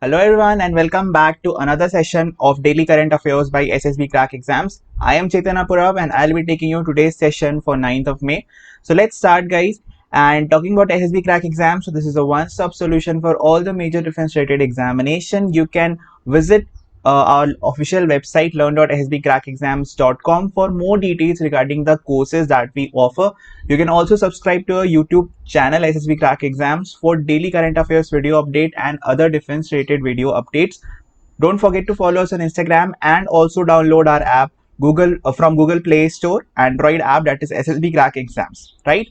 Hello everyone and welcome back to another session of Daily Current Affairs by SSB Crack Exams. I am Chaitanya Purav and I'll be taking you today's session for 9th of May. So let's start guys. And talking about SSB Crack Exams, so this is a one-stop solution for all the major defense related examination. You can visit our official website learn.ssbcrackexams.com for more details regarding the courses that we offer. You can also subscribe to our YouTube channel SSB Crack Exams for daily current affairs video update and other defense related video updates. Don't forget to follow us on Instagram and also download our app from Google Play Store, Android app, that is SSB Crack Exams, right?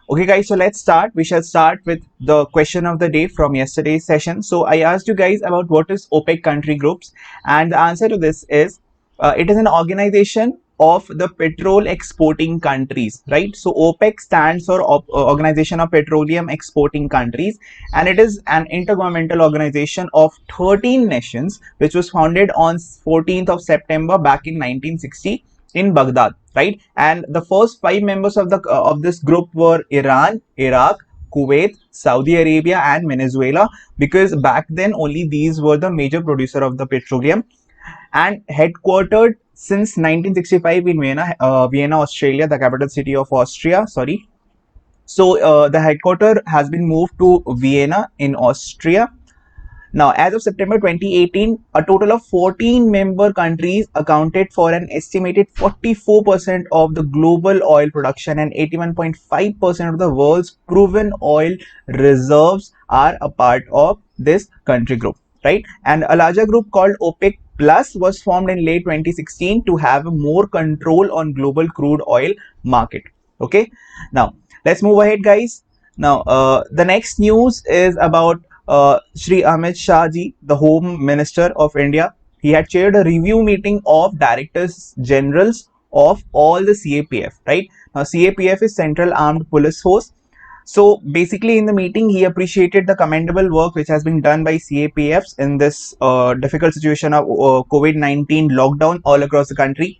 Okay guys, so let's start. We shall start with the question of the day from yesterday's session. So I asked you guys about what is OPEC country groups, and the answer to this is it is an organization of the petrol exporting countries, right? So OPEC stands for Organization of Petroleum Exporting Countries, and it is an intergovernmental organization of 13 nations which was founded on 14th of September back in 1960 in Baghdad, right? And the first 5 members of this group were Iran, Iraq, Kuwait, Saudi Arabia and Venezuela, because back then only these were the major producer of the petroleum, and headquartered since 1965 in Vienna, Australia, the capital city of Austria. So the headquarters has been moved to Vienna in Austria. Now, as of September 2018, a total of 14 member countries accounted for an estimated 44% of the global oil production, and 81.5% of the world's proven oil reserves are a part of this country group, right? And a larger group called OPEC Plus was formed in late 2016 to have more control on global crude oil market. Okay, now let's move ahead, guys. Now, the next news is about Shri Amit Shah ji, the Home Minister of India. He had chaired a review meeting of Directors Generals of all the CAPF, right? Now, CAPF is Central Armed Police Force. So basically in the meeting, he appreciated the commendable work which has been done by CAPFs in this difficult situation of COVID-19 lockdown all across the country.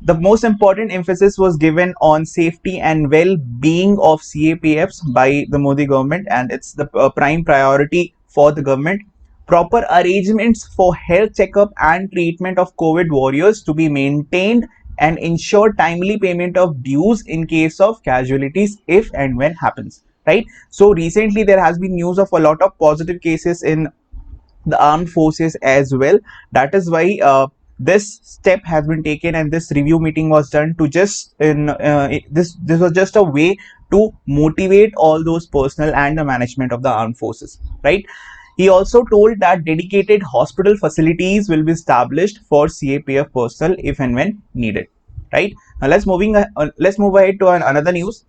The most important emphasis was given on safety and well-being of CAPFs by the Modi government, and it's the prime priority for the government. Proper arrangements for health checkup and treatment of COVID warriors to be maintained, and ensure timely payment of dues in case of casualties if and when happens, right? So recently there has been news of a lot of positive cases in the armed forces as well. That is why this step has been taken, and this review meeting was done to just this was just a way to motivate all those personnel and the management of the armed forces, right? He also told that dedicated hospital facilities will be established for CAPF personnel if and when needed, right? Now let's move ahead to another news.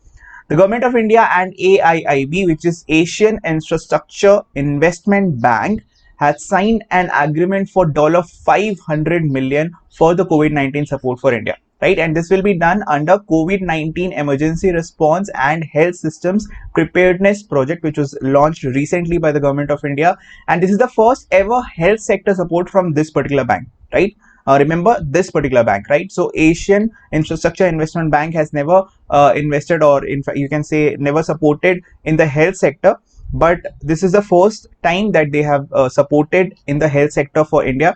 The Government of India and AIIB, which is Asian Infrastructure Investment Bank, has signed an agreement for $500 million for the COVID-19 support for India, right? And this will be done under COVID-19 Emergency Response and Health Systems Preparedness Project, which was launched recently by the Government of India. And this is the first ever health sector support from this particular bank, right? Remember this particular bank, right? So Asian Infrastructure Investment Bank has never invested, or in fact you can say never supported in the health sector, but this is the first time that they have supported in the health sector for India.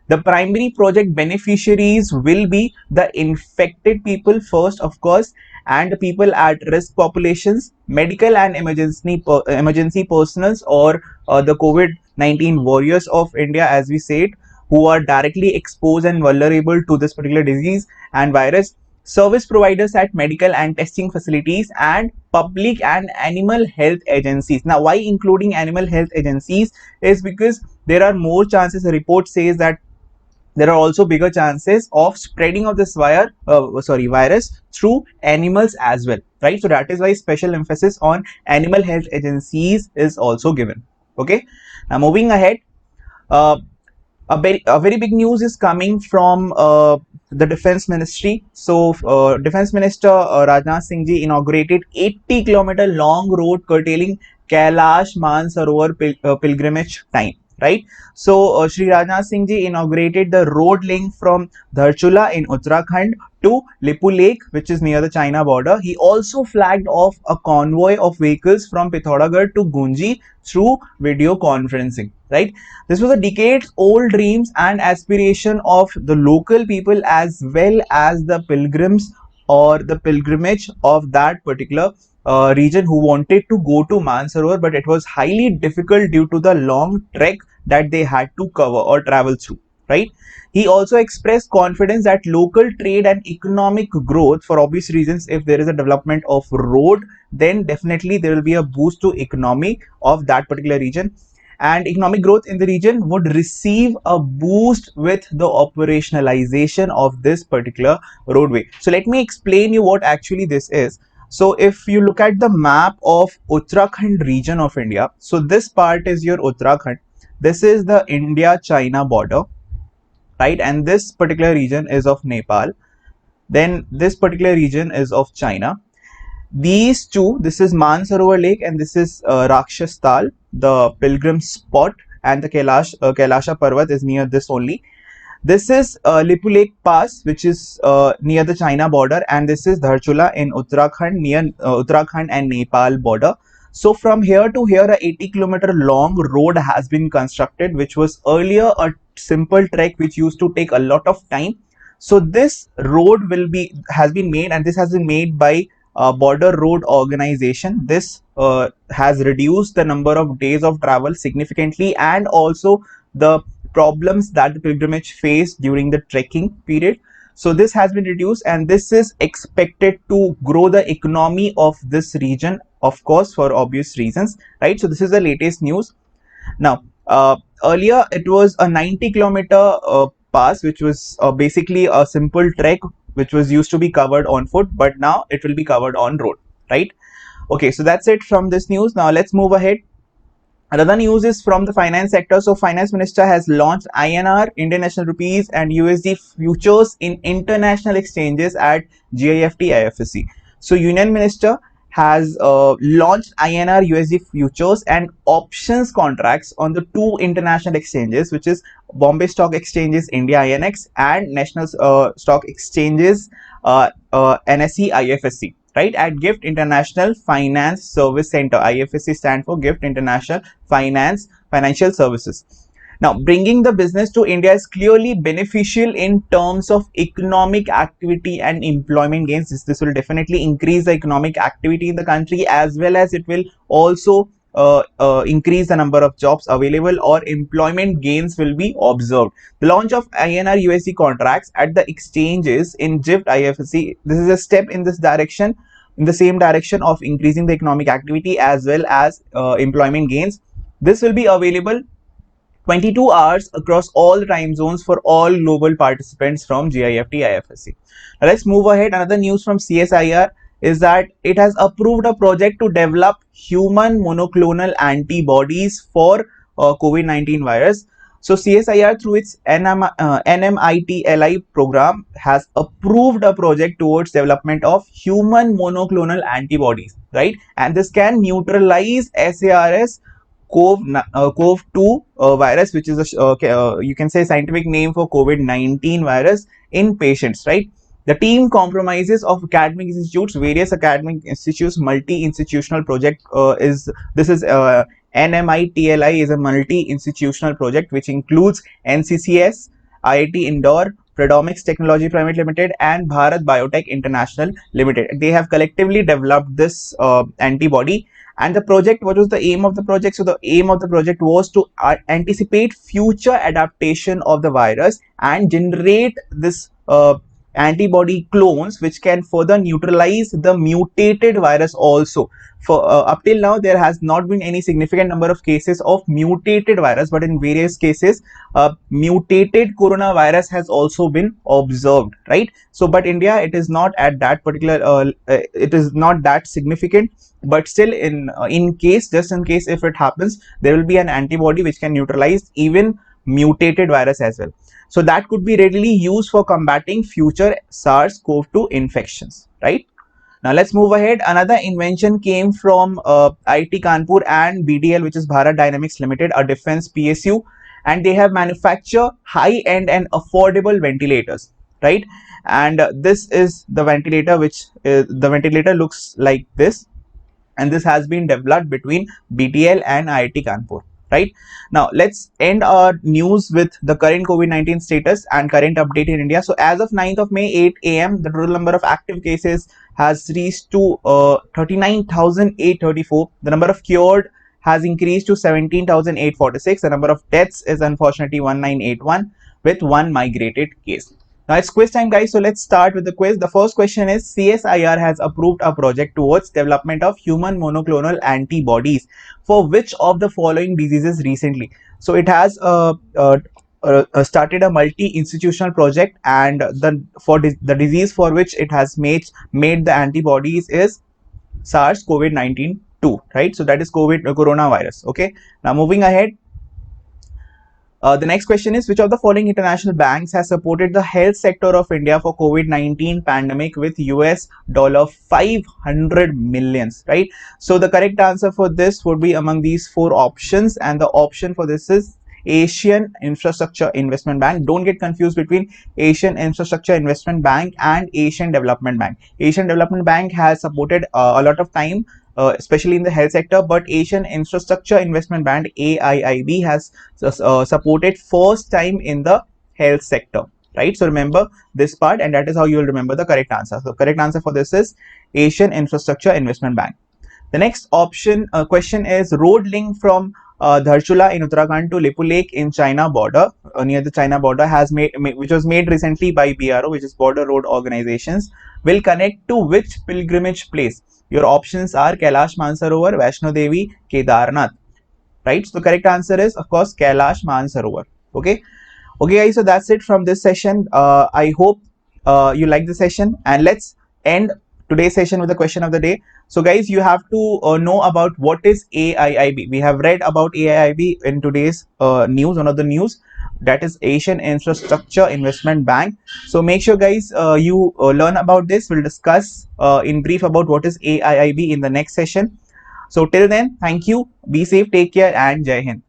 The primary project beneficiaries will be the infected people first, of course, and the people at risk populations, medical and emergency personals, or the COVID-19 warriors of India, as we said, who are directly exposed and vulnerable to this particular disease and virus. Service providers at medical and testing facilities, and public and animal health agencies. Now, why including animal health agencies is because there are more chances. The report says that there are also bigger chances of spreading of this virus through animals as well, right? So that is why special emphasis on animal health agencies is also given. Okay, now moving ahead, a very big news is coming from the Defense Ministry. So Defense Minister Rajnath Singh ji inaugurated 80-kilometer long road curtailing Kailash-Mansarovar pilgrimage time, right? So Shri Rajnath Singh ji inaugurated the road link from Dharchula in Uttarakhand to Lipu Lake, which is near the China border. He also flagged off a convoy of vehicles from Pithoragarh to Gunji through video conferencing, right? This was a decades-old dreams and aspiration of the local people as well as the pilgrims or the pilgrimage of that particular region who wanted to go to Mansarovar, but it was highly difficult due to the long trek that they had to cover or travel through, right? He also expressed confidence that local trade and economic growth, for obvious reasons, if there is a development of road, then definitely there will be a boost to economy of that particular region, and economic growth in the region would receive a boost with the operationalization of this particular roadway. So let me explain you what actually this is. So if you look at the map of Uttarakhand region of India, so this part is your Uttarakhand. This is the India-China border, right? And this particular region is of Nepal. Then this particular region is of China. These two, this is Mansarovar Lake and this is Rakshastal, the pilgrim spot, and the Kailasha Parvat is near this only. This is Lipu Lake Pass, which is near the China border, and this is Dharchula in Uttarakhand, near Uttarakhand and Nepal border. So from here to here, a 80-kilometer long road has been constructed, which was earlier a simple trek which used to take a lot of time. So this road has been made, and this has been made by Border Road Organization. This has reduced the number of days of travel significantly, and also the problems that the pilgrimage faced during the trekking period. So this has been reduced, and this is expected to grow the economy of this region, of course, for obvious reasons, right? So this is the latest news. Now, earlier it was a 90-kilometer pass, which was basically a simple trek which was used to be covered on foot, but now it will be covered on road, right? Okay, so that's it from this news. Now let's move ahead. Another news is from the finance sector. So finance minister has launched INR, Indian National Rupees and USD futures in international exchanges at GIFT-IFSC. So union minister has launched INR USD futures and options contracts on the two international exchanges, which is Bombay Stock Exchanges India INX and National Stock Exchanges NSE IFSC, right, at GIFT International Finance Service Center. IFSC stand for GIFT International Financial Services. Now, bringing the business to India is clearly beneficial in terms of economic activity and employment gains. This will definitely increase the economic activity in the country, as well as it will also increase the number of jobs available, or employment gains will be observed. The launch of INR USD contracts at the exchanges in GIFT IFSC, this is a step in this direction, in the same direction of increasing the economic activity as well as employment gains. This will be available 22 hours across all the time zones for all global participants from GIFT-IFSC. Now let's move ahead. Another news from CSIR is that it has approved a project to develop human monoclonal antibodies for COVID-19 virus. So CSIR, through its NMITLI program, has approved a project towards development of human monoclonal antibodies, right? And this can neutralize SARS-CoV-2 virus, which is you can say scientific name for COVID-19 virus in patients, right? The team compromises of academic institutes, various academic institutes, multi-institutional project NMITLI is a multi-institutional project which includes NCCS, IIT Indore, Predomics Technology Private Limited and Bharat Biotech International Limited. They have collectively developed this antibody. And the project, what was the aim of the project? So the aim of the project was to anticipate future adaptation of the virus and generate this antibody clones which can further neutralize the mutated virus also. For up till now, there has not been any significant number of cases of mutated virus, but in various cases mutated coronavirus has also been observed, right? So but India, it is not at that particular it is not that significant, but still in case, just in case if it happens, there will be an antibody which can neutralize even mutated virus as well. So that could be readily used for combating future SARS-CoV-2 infections, right? Now let's move ahead. Another invention came from IIT Kanpur and BDL, which is Bharat Dynamics Limited, a defense PSU, and they have manufactured high-end and affordable ventilators, right? And this is the ventilator, which the ventilator looks like this, and this has been developed between BDL and IIT Kanpur. Right now, let's end our news with the current COVID-19 status and current update in India. So, as of 9th of May, 8 a.m., the total number of active cases has reached to 39,834. The number of cured has increased to 17,846. The number of deaths is unfortunately 1981, with one migrated case. Now it's quiz time, guys. So let's start with the quiz. The first question is, CSIR has approved a project towards development of human monoclonal antibodies for which of the following diseases recently? So it has started a multi-institutional project, and the disease for which it has made the antibodies is SARS-CoV-19 2, right? So that is coronavirus. Okay. Now moving ahead. The next question is, which of the following international banks has supported the health sector of India for COVID-19 pandemic with US $500 millions, right? So the correct answer for this would be among these four options, and the option for this is Asian Infrastructure Investment Bank. Don't get confused between Asian Infrastructure Investment Bank and Asian Development Bank. Asian Development Bank has supported a lot of time, especially in the health sector, but Asian Infrastructure Investment Bank AIIB has supported first time in the health sector, right? So remember this part, and that is how you will remember the correct answer. So correct answer for this is Asian Infrastructure Investment Bank. The next option question is, road link from Dharchula in Uttarakhand to Lipu Lake in China border, near the China border, which was made recently by BRO, which is Border Road Organizations, will connect to which pilgrimage place? Your options are Kailash-Mansarovar, Vaishno Devi, Kedarnath, right? So the correct answer is, of course, Kailash-Mansarovar. Okay, guys. So that's it from this session. I hope you like the session, and let's end today's session with the question of the day. So guys, you have to know about what is AIIB. We have read about AIIB in today's news, one of the news, that is Asian Infrastructure Investment Bank. So make sure, guys, you learn about this. We'll discuss in brief about what is AIIB in the next session. So till then, thank you, be safe, take care, and Jai Hind.